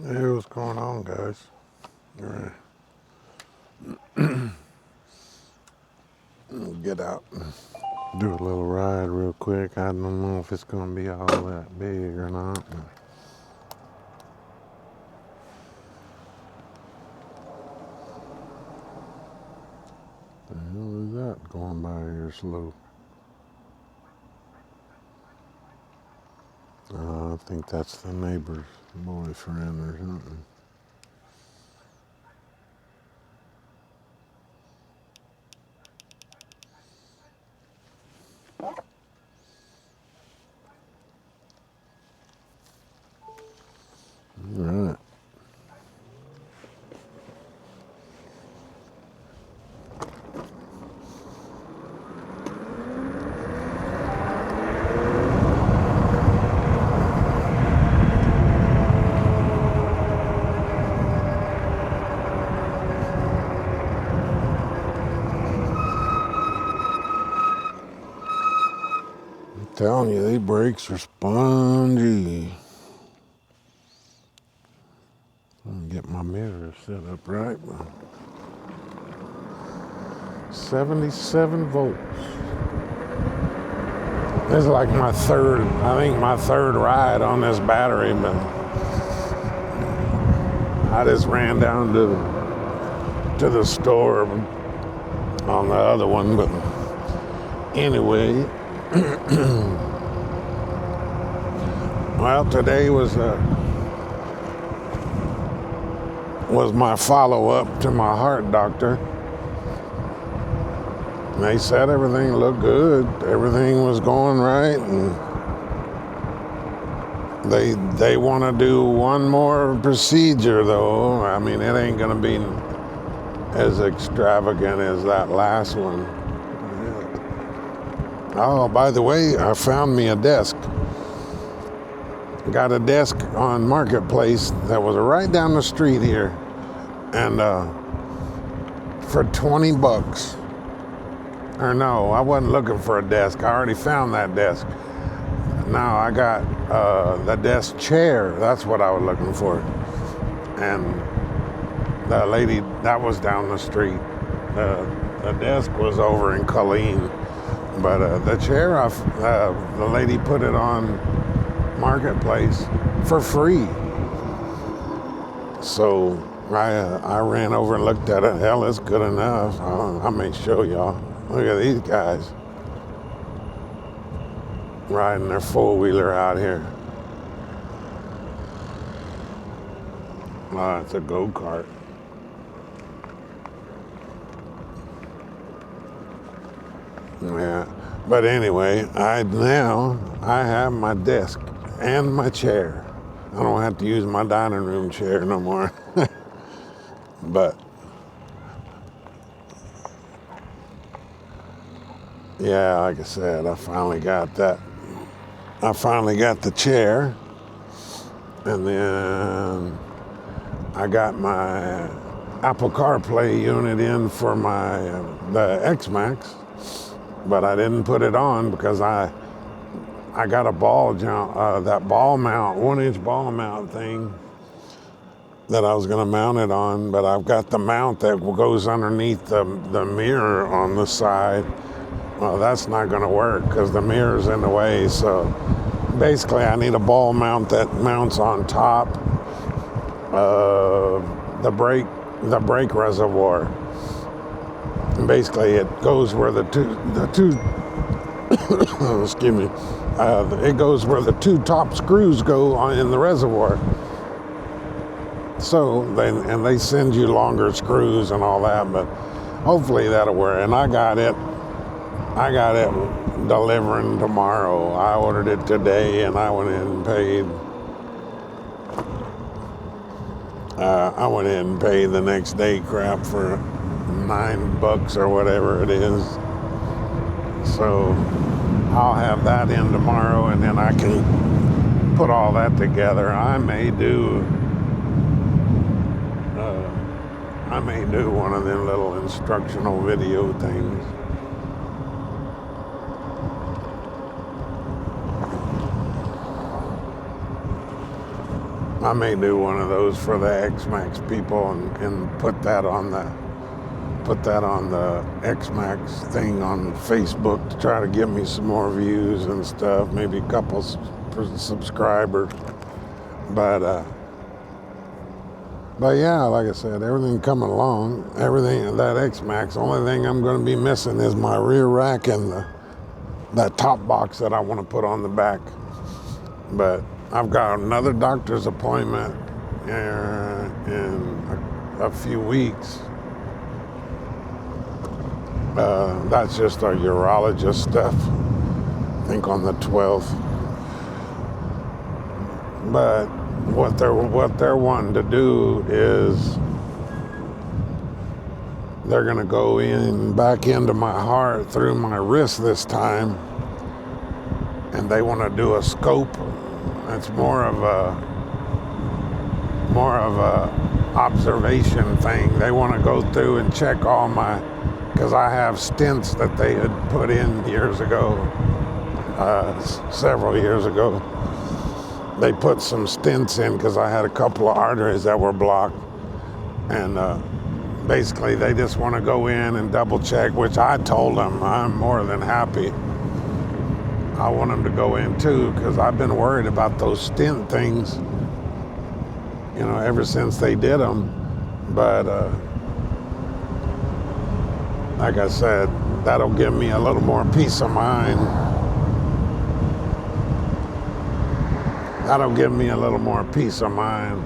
Hey, what's going on, guys? All right, get out and do a little ride real quick. I don't know if it's going to be all that big or not. The hell is that going by here slow? I think that's the neighbor's boyfriend or something. All right. I'm telling you, these brakes are spongy. I'm gonna get my mirror set up right. 77 volts. This is like my third ride on this battery, but I just ran down to the store on the other one. But anyway, well, today was my follow-up to my heart doctor. And they said everything looked good, everything was going right, and they want to do one more procedure though. I mean, it ain't gonna be as extravagant as that last one. Oh, by the way, I found me a desk. Got a desk on Marketplace that was right down the street here, and for 20 bucks. Or no, I wasn't looking for a desk. I already found that desk. Now I got the desk chair. That's what I was looking for. And the lady that was down the street. The desk was over in Colleen, but the chair, the lady put it on Marketplace for free. So I ran over and looked at it. Hell, it's good enough. I may show y'all. Look at these guys riding their four-wheeler out here. It's a go-kart. Yeah, but anyway, I have my desk and my chair. I don't have to use my dining room chair no more. But yeah, like I said, I finally got that. I finally got the chair, and then I got my Apple CarPlay unit in for the X-Max, but I didn't put it on because I got a that ball mount, 1-inch ball mount thing that I was going to mount it on, but I've got the mount that goes underneath the mirror on the side. Well, that's not going to work because the mirror's in the way. So basically, I need a ball mount that mounts on top of the brake reservoir. And basically, it goes where the two excuse me, it goes where the two top screws go in the reservoir. So they send you longer screws and all that, but hopefully that'll work. And I got it delivering tomorrow. I ordered it today, and I went in and paid. I went in and paid the next day crap for $9 or whatever it is. So I'll have that in tomorrow, and then I can put all that together. I may do one of them little instructional video things. I may do one of those for the X-Max people and put that on the X-Max thing on Facebook to try to get me some more views and stuff, maybe a couple subscribers. But yeah, like I said, everything coming along, everything, that X-Max, only thing I'm going to be missing is my rear rack and that top box that I want to put on the back. But I've got another doctor's appointment in a few weeks. That's just our urologist stuff, I think on the 12th. But what they're wanting to do is they're going to go back into my heart through my wrist this time, and they want to do a scope. It's more of a observation thing. They want to go through and check all my, because I have stents that they had put in years ago, several years ago. They put some stents in because I had a couple of arteries that were blocked. And basically they just want to go in and double check, which I told them I'm more than happy. I want them to go in too, because I've been worried about those stent things, ever since they did them. But like I said, that'll give me a little more peace of mind. That'll give me a little more peace of mind.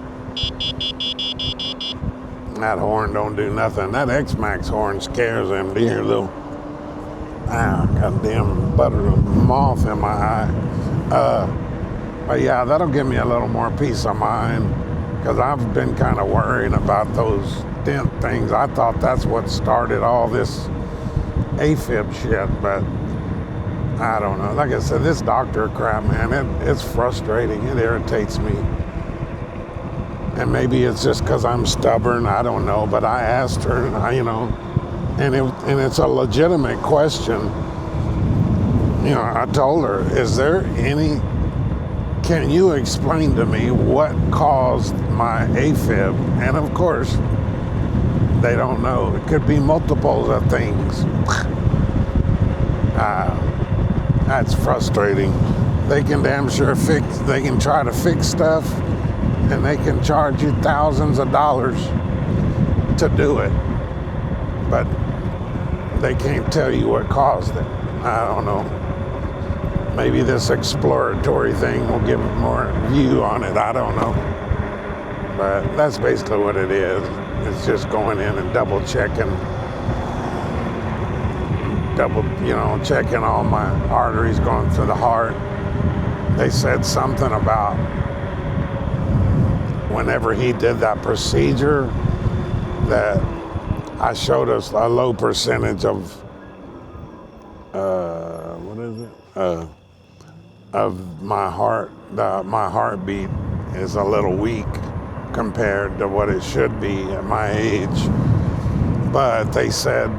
That horn don't do nothing. That X-Max horn scares them deer, though. Goddamn butter moth in my eye. But yeah, that'll give me a little more peace of mind, because I've been kind of worrying about those stent things. I thought that's what started all this AFib shit, but I don't know. Like I said, this doctor crap, man, it's frustrating. It irritates me. And maybe it's just because I'm stubborn. I don't know. But I asked her, and it's a legitimate question. I told her, can you explain to me what caused my AFib? And of course, they don't know. It could be multiples of things. That's frustrating. They can damn sure they can try to fix stuff, and they can charge you thousands of dollars to do it. But they can't tell you what caused it. I don't know. Maybe this exploratory thing will give more view on it. I don't know. But that's basically what it is. It's just going in and double checking all my arteries going through the heart. They said something about whenever he did that procedure that I showed us a low percentage of of my heart. My heartbeat is a little weak compared to what it should be at my age. But they said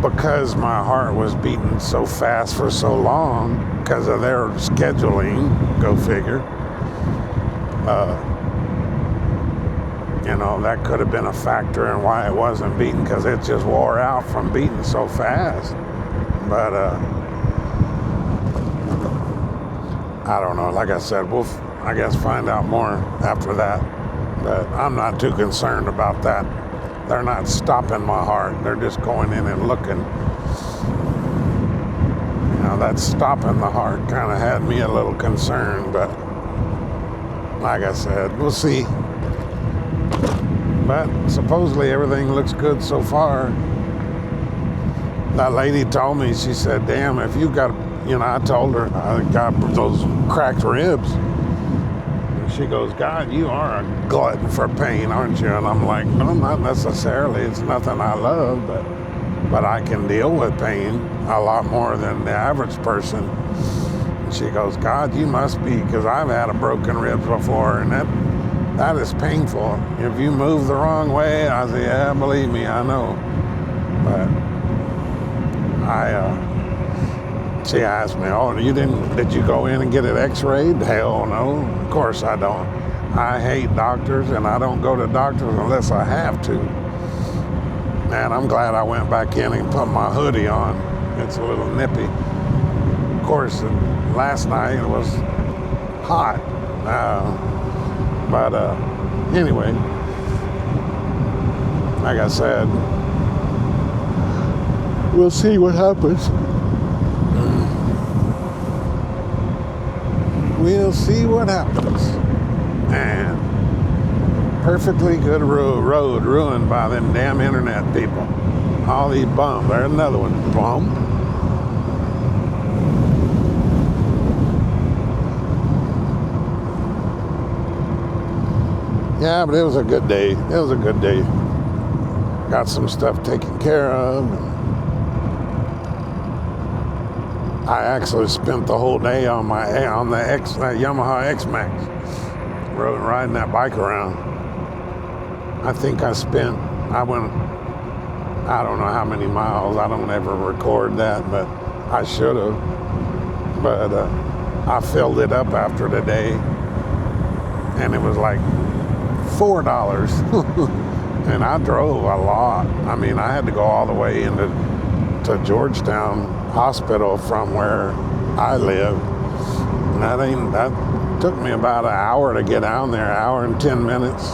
because my heart was beating so fast for so long because of their scheduling, go figure, that could have been a factor in why it wasn't beating, because it just wore out from beating so fast. But I don't know. Like I said, we'll, I guess, find out more after that. But I'm not too concerned about that. They're not stopping my heart. They're just going in and looking. That stopping the heart kind of had me a little concerned. But like I said, we'll see. But supposedly everything looks good so far. That lady told me, she said, damn, if you got, I told her I got those cracked ribs. And she goes, God, you are a glutton for pain, aren't you? And I'm like, no, not necessarily. It's nothing I love, but I can deal with pain a lot more than the average person. And she goes, God, you must be, because I've had a broken ribs before, and that is painful. If you move the wrong way, I say, yeah, believe me, I know. But she asked me, oh, did you go in and get it x-rayed? Hell no, of course I don't. I hate doctors, and I don't go to doctors unless I have to. Man, I'm glad I went back in and put my hoodie on. It's a little nippy. Of course, last night it was hot. But anyway, like I said, we'll see what happens. We'll see what happens. And perfectly good road ruined by them damn internet people. All these bums. There's another one. Bum. Yeah, but it was a good day. It was a good day. Got some stuff taken care of. I actually spent the whole day on the Yamaha X-Max, riding that bike around. I think I don't know how many miles. I don't ever record that, but I should have. But I filled it up after the day, and it was like $4. And I drove a lot. I mean, I had to go all the way to Georgetown Hospital from where I live. And that took me about an hour to get down there, an hour and 10 minutes.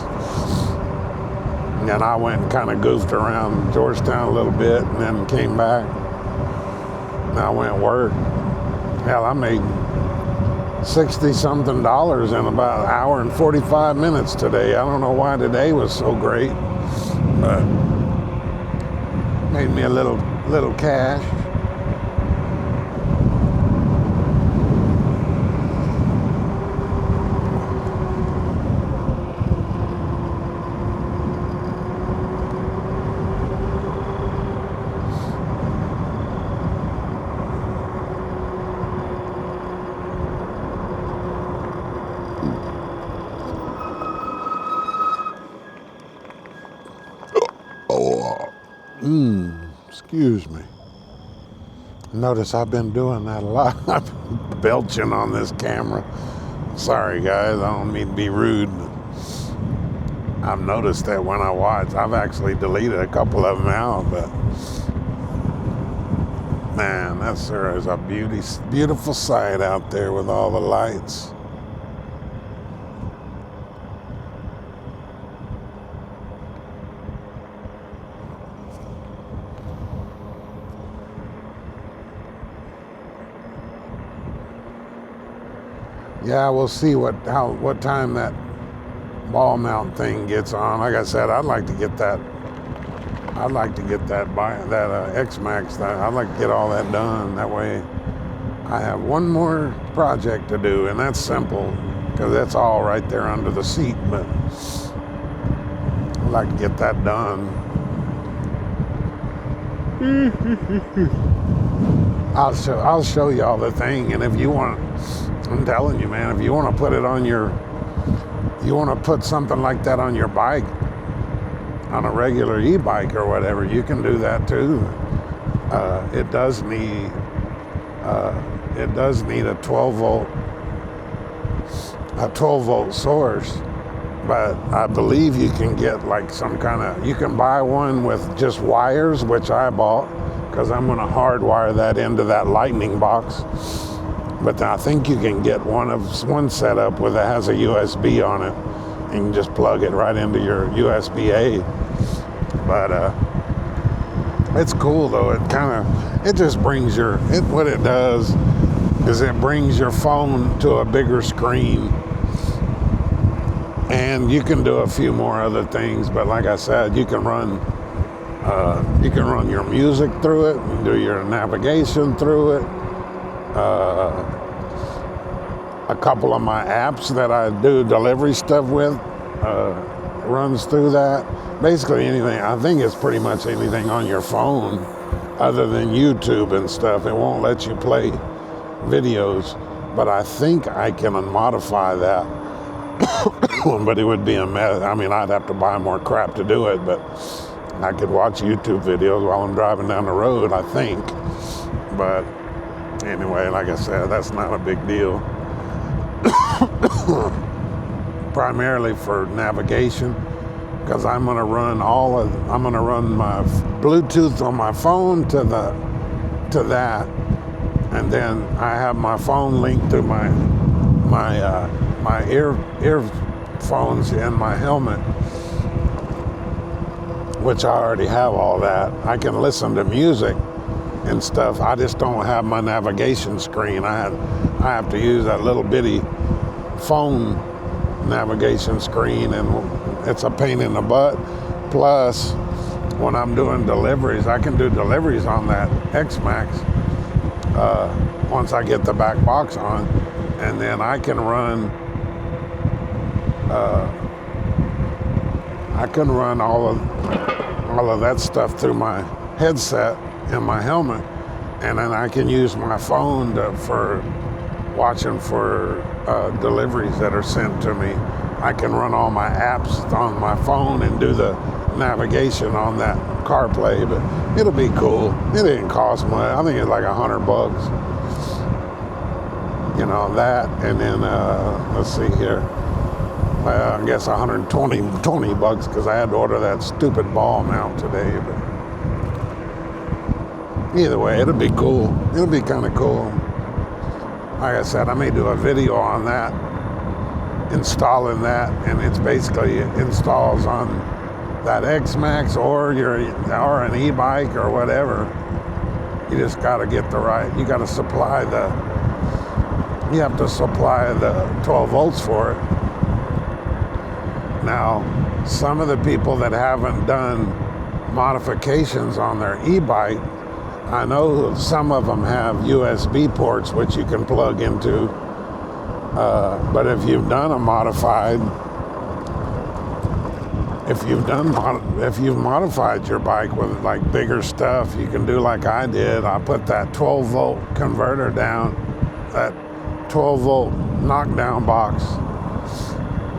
And I went and kind of goofed around Georgetown a little bit and then came back. And I went to work. Hell, I made $60-something in about an hour and 45 minutes today. I don't know why today was so great, but made me a little cash. Excuse me. Notice I've been doing that a lot. I've been belching on this camera. Sorry, guys. I don't mean to be rude. I've noticed that when I watch, I've actually deleted a couple of them out, but man, that sure is a beautiful sight out there with all the lights. Yeah, we'll see what time that ball mount thing gets on. Like I said, I'd like to get that X-Max. I'd like to get all that done. That way, I have one more project to do, and that's simple because that's all right there under the seat. But I'd like to get that done. I'll show you all the thing, and if you want. I'm telling you, man, if you want to put something like that on your bike, on a regular e-bike or whatever, you can do that too. It does need a 12 volt source, but I believe you can get like you can buy one with just wires, which I bought because I'm going to hardwire that into that lightning box. But I think you can get one setup that has a USB on it, and you can just plug it right into your USB-A. But it's cool though. It just brings what it does is it brings your phone to a bigger screen, and you can do a few more other things. But like I said, you can run your music through it, and do your navigation through it. A couple of my apps that I do delivery stuff with runs through that. Basically anything. I think it's pretty much anything on your phone other than YouTube and stuff. It won't let you play videos, but I think I can modify that. But it would be a mess. I mean, I'd have to buy more crap to do it, but I could watch YouTube videos while I'm driving down the road, I think. But anyway, like I said, that's not a big deal. primarily for navigation, because I'm going to run my Bluetooth on my phone to that, and then I have my phone linked to my earphones in my helmet, which I already have all that. I can listen to music and stuff. I just don't have my navigation screen. I have to use that little bitty phone navigation screen, and it's a pain in the butt. Plus, when I'm doing deliveries, I can do deliveries on that X-Max once I get the back box on, and then I can run all of that stuff through my headset in my helmet, and then I can use my phone for watching for deliveries that are sent to me. I can run all my apps on my phone and do the navigation on that CarPlay, but it'll be cool. It didn't cost much. I think it's like $100. You know, that, and then let's see here. I guess 120 bucks, because I had to order that stupid ball mount today. But either way, it'll be cool. It'll be kind of cool. Like I said, I may do a video on that, installing that, and it's basically installs on that X-Max or an e-bike or whatever. You just got to get you got to supply you have to supply the 12 volts for it. Now, some of the people that haven't done modifications on their e-bike, I know some of them have USB ports which you can plug into, but if you've modified your bike with like bigger stuff, you can do like I did. I put that 12 volt converter down, that 12 volt knockdown box,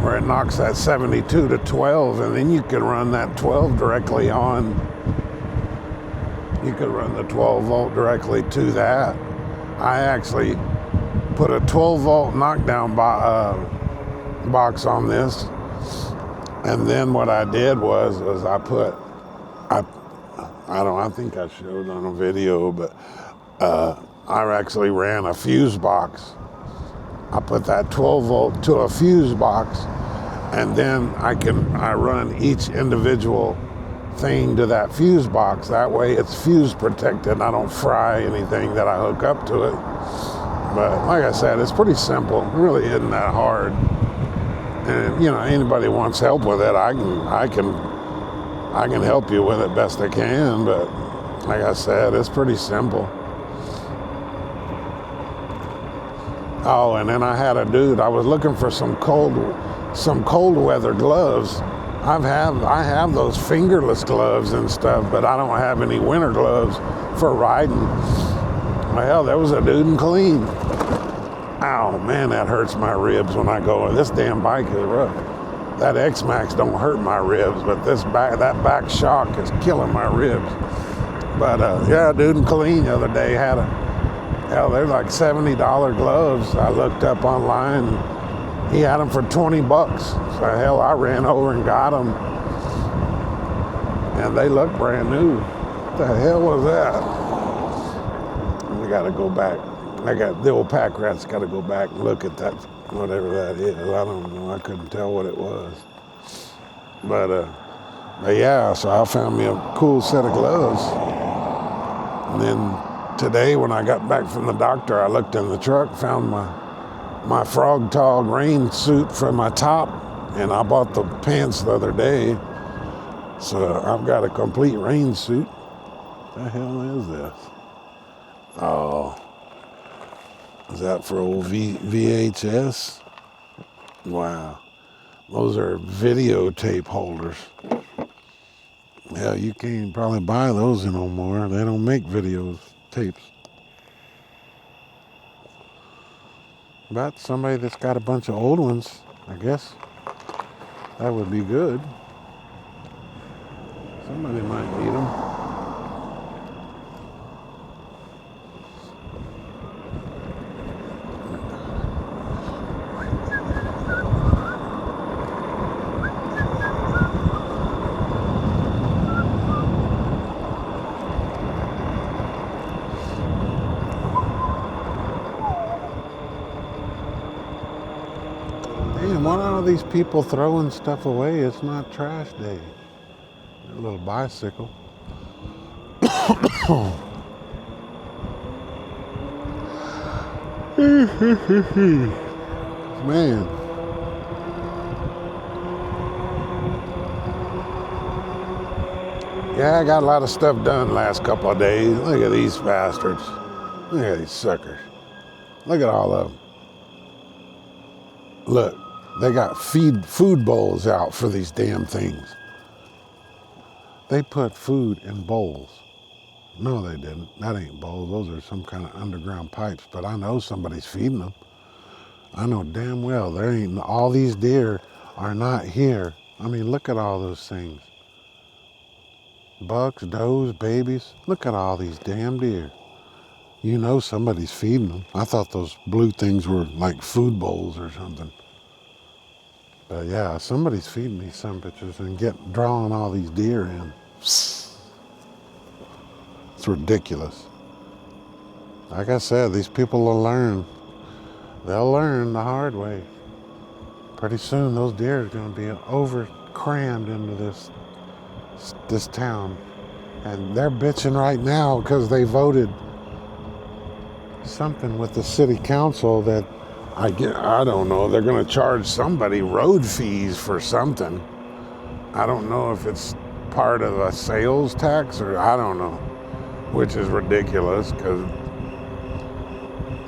where it knocks that 72 to 12, and then you can run that 12 directly on. You could run the 12 volt directly to that. I actually put a 12 volt knockdown box on this, and then what I did was I think I showed on a video, but I actually ran a fuse box. I put that 12 volt to a fuse box, and then I run each individual thing to that fuse box. That way it's fuse protected. I don't fry anything that I hook up to it. But like I said, it's pretty simple. It really isn't that hard. And you know, anybody wants help with it, I can help you with it best I can. But like I said, it's pretty simple. Oh, and then I had a dude. I was looking for some cold weather gloves. I have those fingerless gloves and stuff, but I don't have any winter gloves for riding. Well, there was a dude in Clean. Ow, man, that hurts my ribs when I go. This damn bike is rough. That X-Max don't hurt my ribs, but that back shock is killing my ribs. But yeah, dude in Clean the other day had they're like $70 gloves. I looked up online. He had them for 20 bucks. So hell, I ran over and got them. And they look brand new. What the hell was that? I got to go back. The old pack rat's got to go back and look at that, whatever that is. I don't know. I couldn't tell what it was. But yeah, so I found me a cool set of gloves. And then today, when I got back from the doctor, I looked in the truck, found my Frog Tog rain suit for my top, and I bought the pants the other day. So I've got a complete rain suit. What the hell is this? Oh, is that for old VHS? Wow, those are videotape holders. Hell, you can't probably buy those no more. They don't make videos. Tapes. But somebody that's got a bunch of old ones, I guess that would be good. Somebody might need them. these people throwing stuff away. It's not trash day. A little bicycle. Man. Yeah, I got a lot of stuff done last couple of days. Look at these bastards. Look at these suckers. Look at all of them. Look, they got food bowls out for these damn things. They put food in bowls. No, they didn't. That ain't bowls. Those are some kind of underground pipes. But I know somebody's feeding them. I know damn well there ain't. All these deer are not here. I mean, look at all those things. Bucks, does, babies. Look at all these damn deer. You know somebody's feeding them. I thought those blue things were like food bowls or something. But yeah, somebody's feeding these some bitches and drawing all these deer in. It's ridiculous. Like I said, these people will learn. They'll learn the hard way. Pretty soon those deer are going to be over-crammed into this town. And they're bitching right now because they voted something with the city council that I don't know. They're going to charge somebody road fees for something. I don't know if it's part of a sales tax or I don't know, which is ridiculous because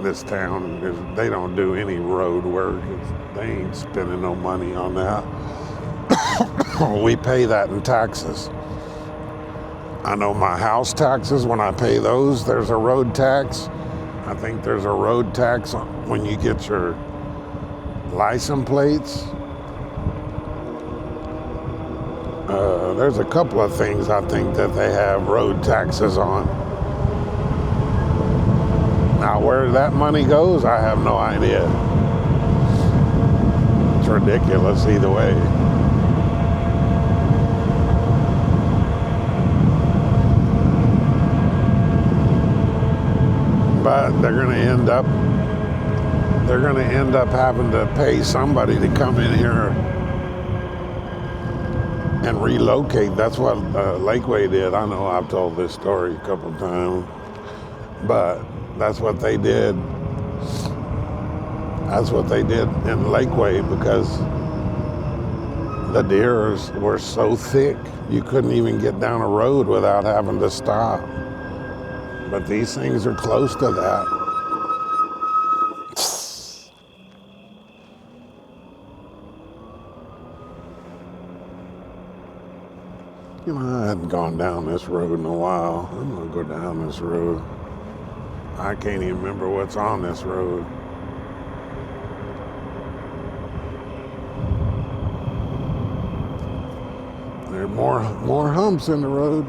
this town, they don't do any road work. They ain't spending no money on that. We pay that in taxes. I know my house taxes, when I pay those, there's a road tax. I think there's a road tax when you get your license plates. There's a couple of things I think that they have road taxes on. Now, where that money goes, I have no idea. It's ridiculous either way. But they're going to end up having to pay somebody to come in here and relocate. That's what Lakeway did. I know I've told this story a couple of times, but that's what they did. That's what they did in Lakeway because the deer were so thick you couldn't even get down a road without having to stop. But these things are close to that. You know, I hadn't gone down this road in a while. I'm gonna go down this road. I can't even remember what's on this road. There are more humps in the road.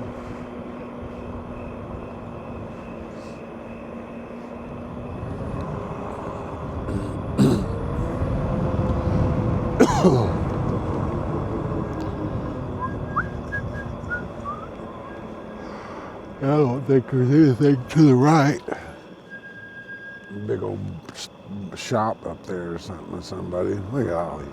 I don't think there's anything to the right. Big old shop up there or something with somebody. Look at all these.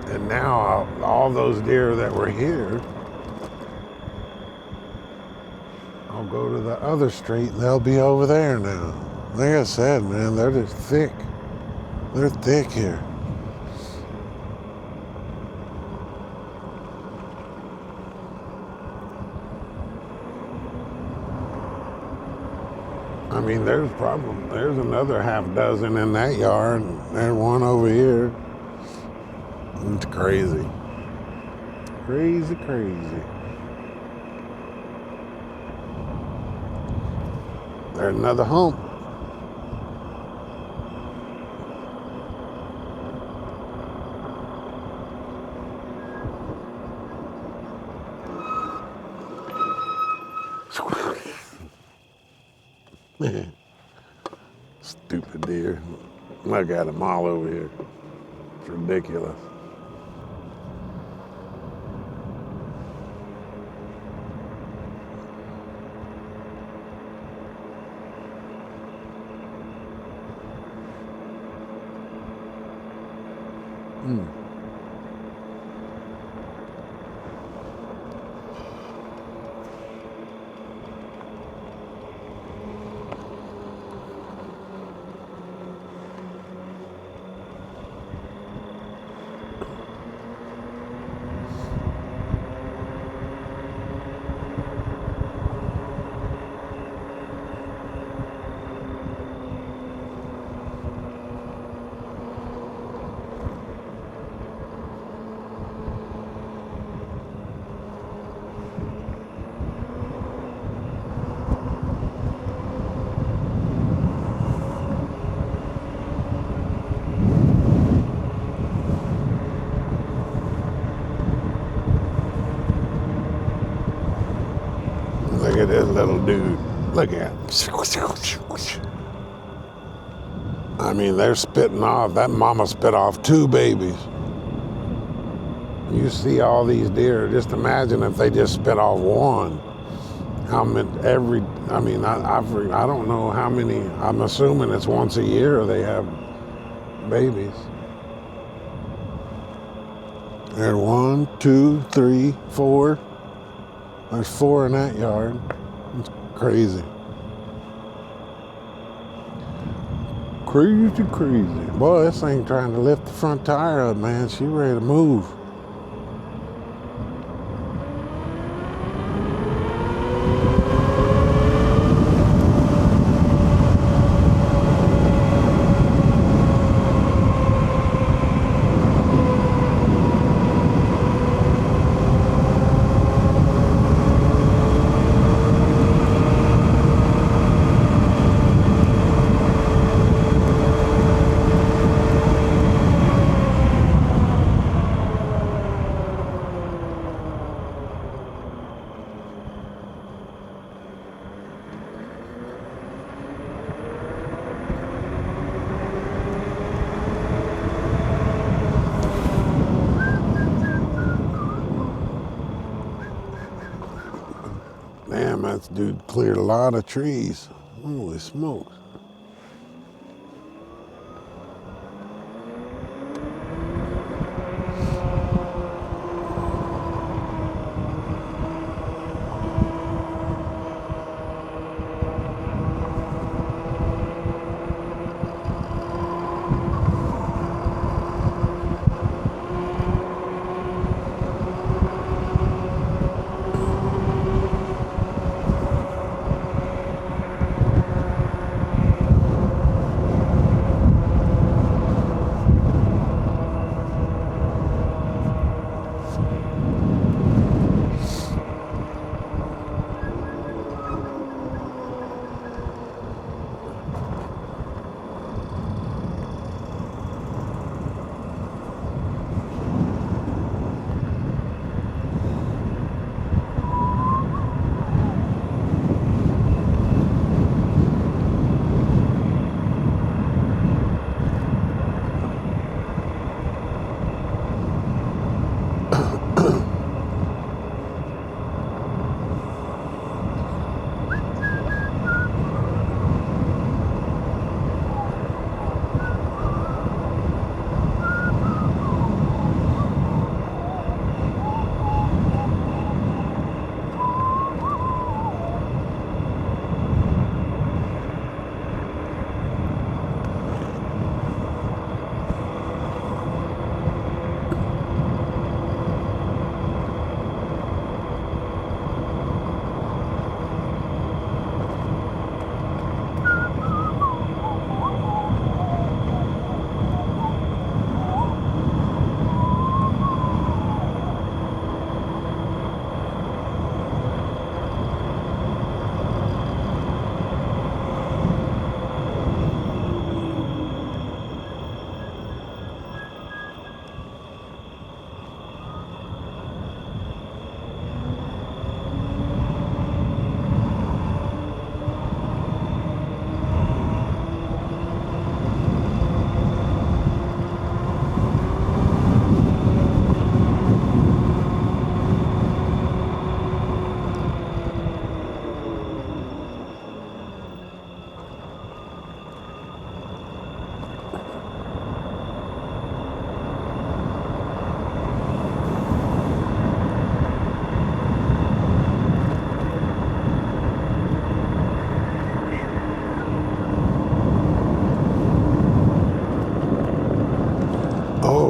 And now all those deer that were here, I'll go to the other street and they'll be over there now. Like I said, man, they're just thick. They're thick here. I mean, there's another half dozen in that yard. There's one over here. It's crazy. Crazy, crazy. There's another hump. Man, stupid deer. Look at them all over here. It's ridiculous. Look at this little dude. Look at him. I mean, they're spitting off. That mama spit off 2 babies. You see all these deer. Just imagine if they just spit off one. How many? I don't know how many. I'm assuming it's once a year they have babies. There's 1, 2, 3, 4. There's 4 in that yard. It's crazy. Crazy, crazy. Boy, this thing trying to lift the front tire up, man. She ready to move. Damn, that dude cleared a lot of trees. Holy smokes.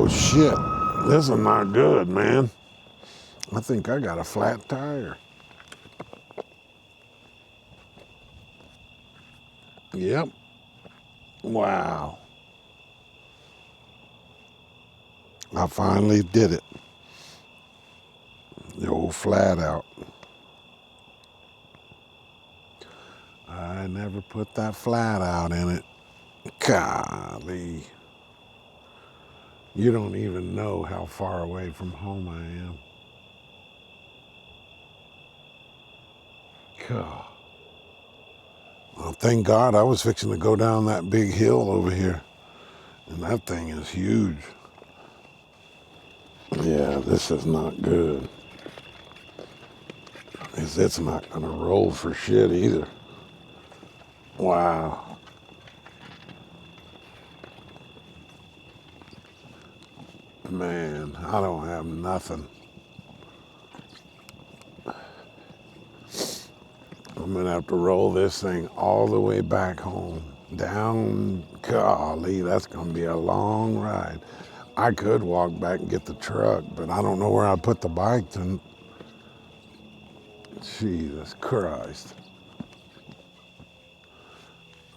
Oh shit, this is not good, man. I think I got a flat tire. Yep. Wow. I finally did it. The old flat out. I never put that flat out in it. Golly. You don't even know how far away from home I am. God. Well, thank God I was fixing to go down that big hill over here. And that thing is huge. Yeah, this is not good. It's not going to roll for shit either. Wow. Man, I don't have nothing. I'm going to have to roll this thing all the way back home. Down, golly, that's going to be a long ride. I could walk back and get the truck, but I don't know where I put the bike. And Jesus Christ.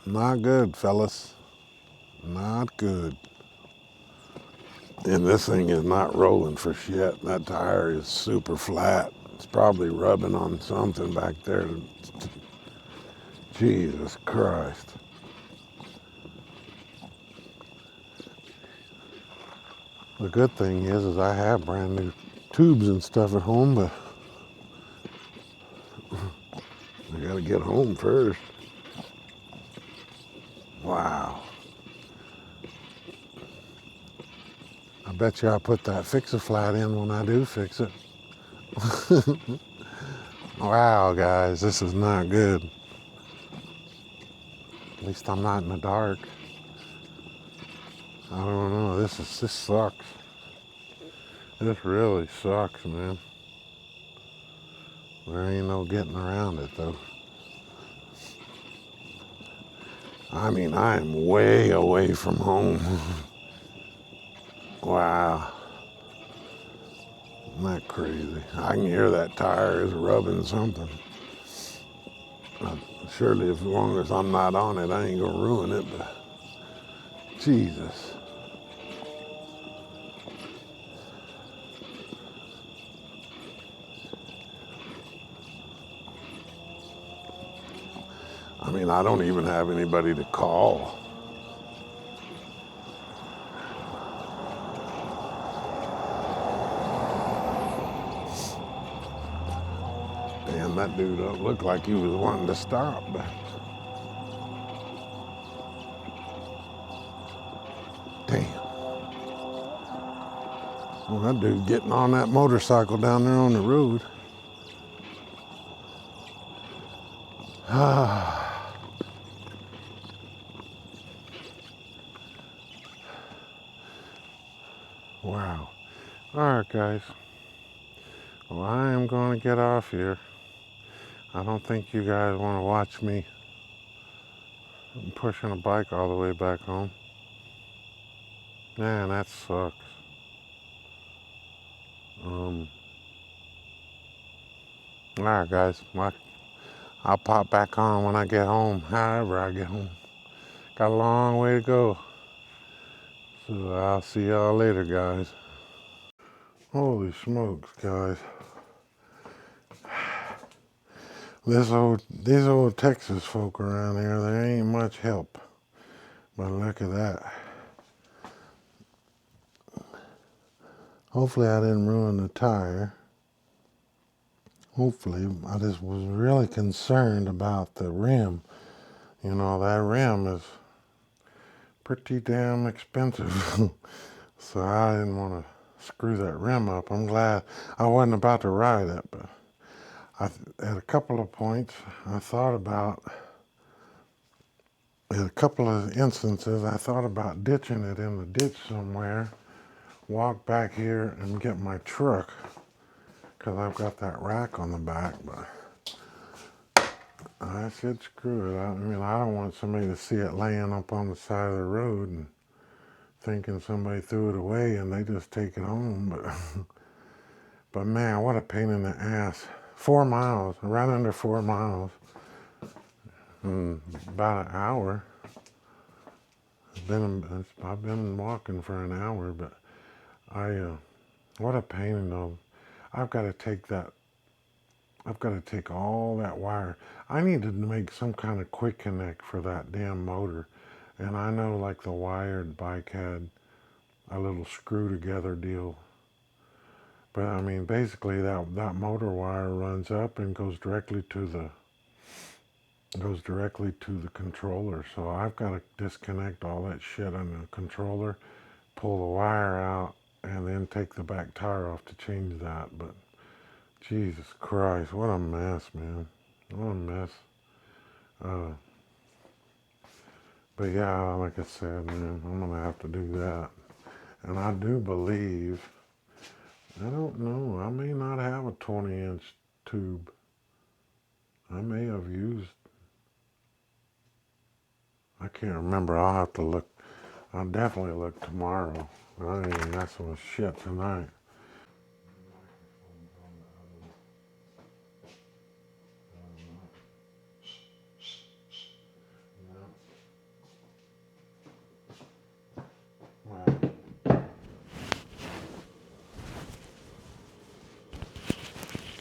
Not good, fellas. Not good. And this thing is not rolling for shit. That tire is super flat. It's probably rubbing on something back there. Jesus Christ. The good thing is I have brand new tubes and stuff at home, but I gotta get home first. Wow. I bet you I'll put that fix-a-flat in when I do fix it. Wow, guys, this is not good. At least I'm not in the dark. I don't know, this sucks. This really sucks, man. There ain't no getting around it, though. I mean, I am way away from home. Wow. Isn't that crazy? I can hear that tire is rubbing something. Surely, as long as I'm not on it, I ain't gonna ruin it, but Jesus. I mean, I don't even have anybody to call. Damn, that dude don't look like he was wanting to stop. Damn. Well, that dude getting on that motorcycle down there on the road. Wow. All right, guys. Well, I am going to get off here. I don't think you guys want to watch me pushing a bike all the way back home. Man, that sucks. All right, guys. I'll pop back on when I get home, however I get home. Got a long way to go. So I'll see y'all later, guys. Holy smokes, guys. These old Texas folk around here, there ain't much help. But look at that. Hopefully I didn't ruin the tire. Hopefully, I just was really concerned about the rim. You know, that rim is pretty damn expensive. So I didn't want to screw that rim up. I'm glad I wasn't about to ride it, but at a couple of points, at a couple of instances, I thought about ditching it in the ditch somewhere, walk back here and get my truck, because I've got that rack on the back, but I said screw it. I mean, I don't want somebody to see it laying up on the side of the road and thinking somebody threw it away and they just take it home. But man, what a pain in the ass. 4 miles, right under 4 miles, in about an hour. I've been walking for an hour, but what a pain though. I've got to take all that wire. I need to make some kind of quick connect for that damn motor. And I know like the wired bike had a little screw together deal. But I mean, basically that motor wire runs up and goes directly to the controller. So I've got to disconnect all that shit on the controller, pull the wire out, and then take the back tire off to change that. But Jesus Christ, what a mess, man. What a mess. But yeah, like I said, man, I'm gonna have to do that. And I do believe, I don't know, I may not have a 20-inch tube. I may have used, I can't remember. I'll have to look. I'll definitely look tomorrow. I ain't even messing with shit tonight.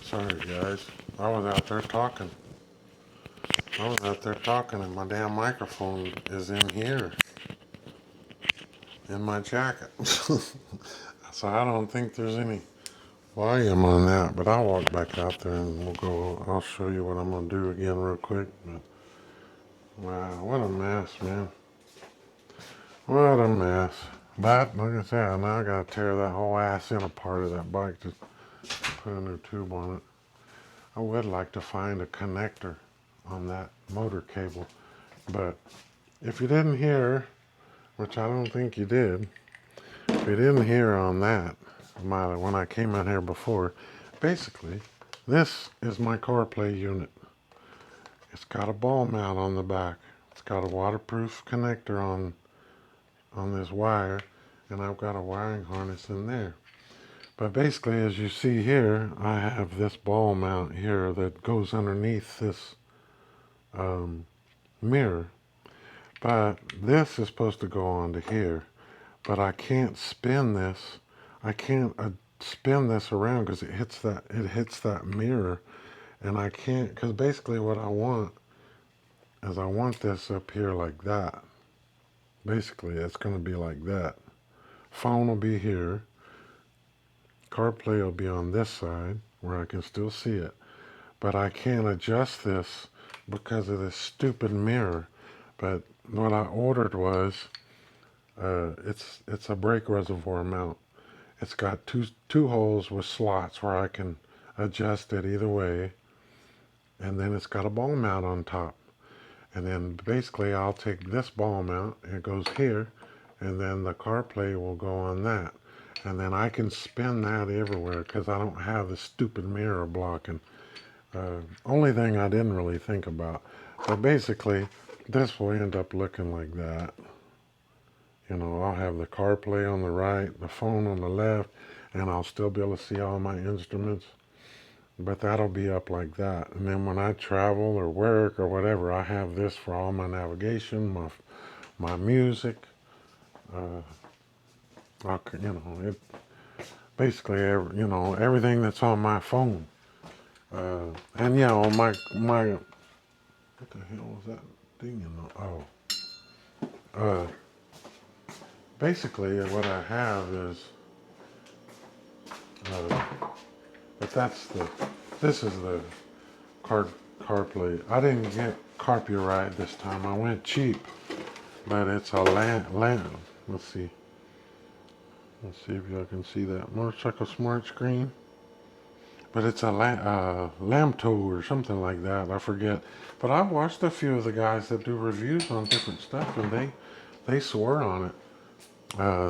Sorry, guys. I was out there talking. And my damn microphone is in here, in my jacket. So I don't think there's any volume on that, but I'll walk back out there and I'll show you what I'm going to do again real quick. But wow, what a mess, man. What a mess. But, like I said, now I got to tear that whole ass in a part of that bike to put a new tube on it. I would like to find a connector on that motor cable, but if you didn't hear, which I don't think you did, if you didn't hear on that, when I came out here before, basically, this is my CarPlay unit. It's got a ball mount on the back. It's got a waterproof connector on this wire, and I've got a wiring harness in there. But basically, as you see here, I have this ball mount here that goes underneath this mirror. But this is supposed to go onto here. But I can't spin this. I can't spin this around because it hits that mirror. And I can't, because basically what I want is I want this up here like that. Basically, it's going to be like that. Phone will be here. CarPlay will be on this side where I can still see it. But I can't adjust this because of this stupid mirror. But what I ordered was, it's a brake reservoir mount. It's got two holes with slots where I can adjust it either way. And then it's got a ball mount on top. And then basically I'll take this ball mount, it goes here, and then the CarPlay will go on that. And then I can spin that everywhere because I don't have the stupid mirror blocking. Only thing I didn't really think about. But basically, this will end up looking like that. You know, I'll have the CarPlay on the right, the phone on the left, and I'll still be able to see all my instruments. But that'll be up like that. And then when I travel or work or whatever, I have this for all my navigation, my music. Basically, everything that's on my phone. And yeah, on my, what the hell was that thing basically what I have is, but this is the CarPlay. I didn't get copyright this time. I went cheap, but it's a lamp. Let's see if y'all can see that motorcycle smart screen. But it's a Lamto or something like that. I forget. But I've watched a few of the guys that do reviews on different stuff, and they swore on it.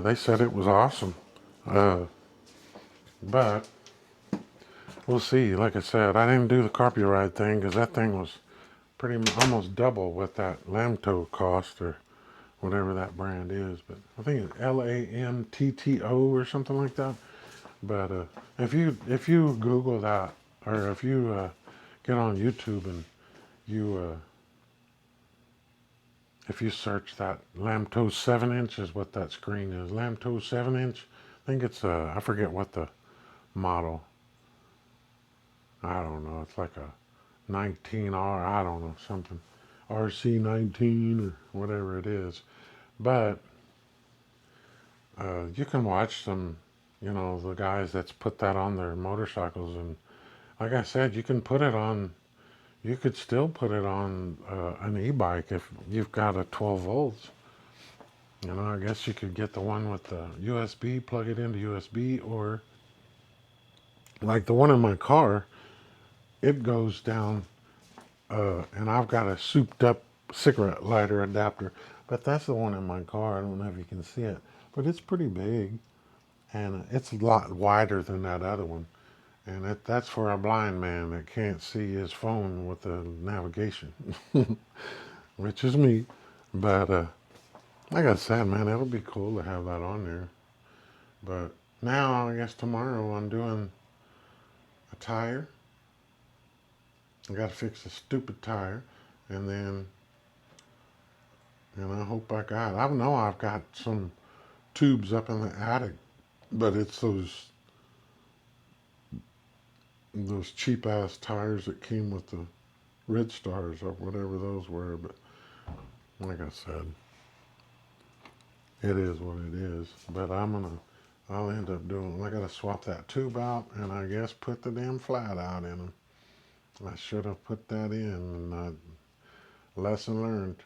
They said it was awesome. But we'll see. Like I said, I didn't do the copyright thing because that thing was almost double what that Lamto cost, or whatever that brand is. But I think it's LAMTTO or something like that. But if you Google that, or if you get on YouTube and you if you search that Lamto 7-inch is what that screen is. Lamto 7-inch. I think it's I forget what the model. I don't know. It's like a 19R. I don't know, something. RC19 or whatever it is. But you can watch some, the guys that's put that on their motorcycles. And like I said, you can put it on, you could still put it on an e-bike if you've got a 12 volts. I guess you could get the one with the USB, plug it into USB, or like the one in my car, it goes down, and I've got a souped up cigarette lighter adapter, but that's the one in my car. I don't know if you can see it, but it's pretty big, and it's a lot wider than that other one. And that's for a blind man that can't see his phone with the navigation, which is me. But like I said, man, it would be cool to have that on there. But now, I guess tomorrow I'm doing a tire. I got to fix a stupid tire, and then, I hope I know I've got some tubes up in the attic, but it's those cheap ass tires that came with the Ridstars or whatever those were. But like I said, it is what it is. But I'll end up doing. I gotta swap that tube out, and I guess put the damn flat out in them. I should have put that in, and lesson learned.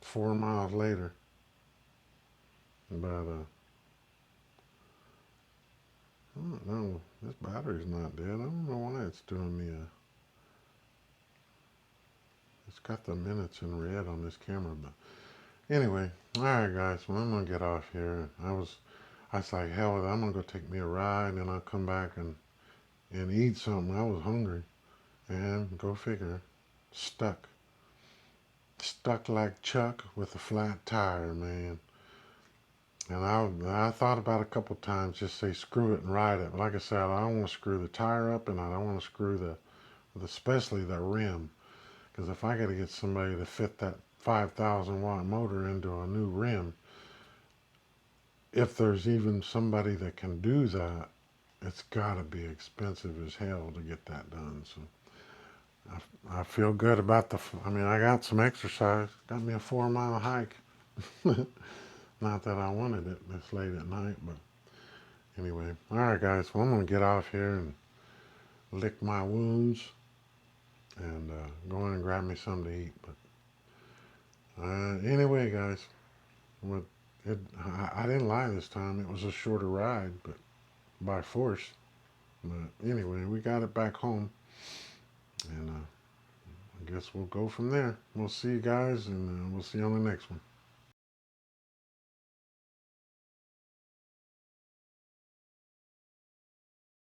4 miles later, but I don't know. This battery's not dead. I don't know why it's doing me a. It's got the minutes in red on this camera, but anyway. All right, guys. Well, I'm gonna get off here. I was like, hell with it. I'm gonna go take me a ride, and I'll come back and eat something. I was hungry, and go figure. Stuck, stuck like Chuck with a flat tire, man. And I thought about it a couple times, just say screw it and ride it. But like I said, I don't want to screw the tire up, and I don't want to screw especially the rim. Because if I got to get somebody to fit that 5,000 watt motor into a new rim, if there's even somebody that can do that, it's got to be expensive as hell to get that done. So I feel good about I got some exercise. Got me a 4 mile hike. Not that I wanted it this late at night, but anyway. All right, guys. Well, I'm going to get off here and lick my wounds and go in and grab me something to eat. But anyway, guys, I didn't lie this time. It was a shorter ride, but by force. But anyway, we got it back home, and I guess we'll go from there. We'll see you guys, and we'll see you on the next one.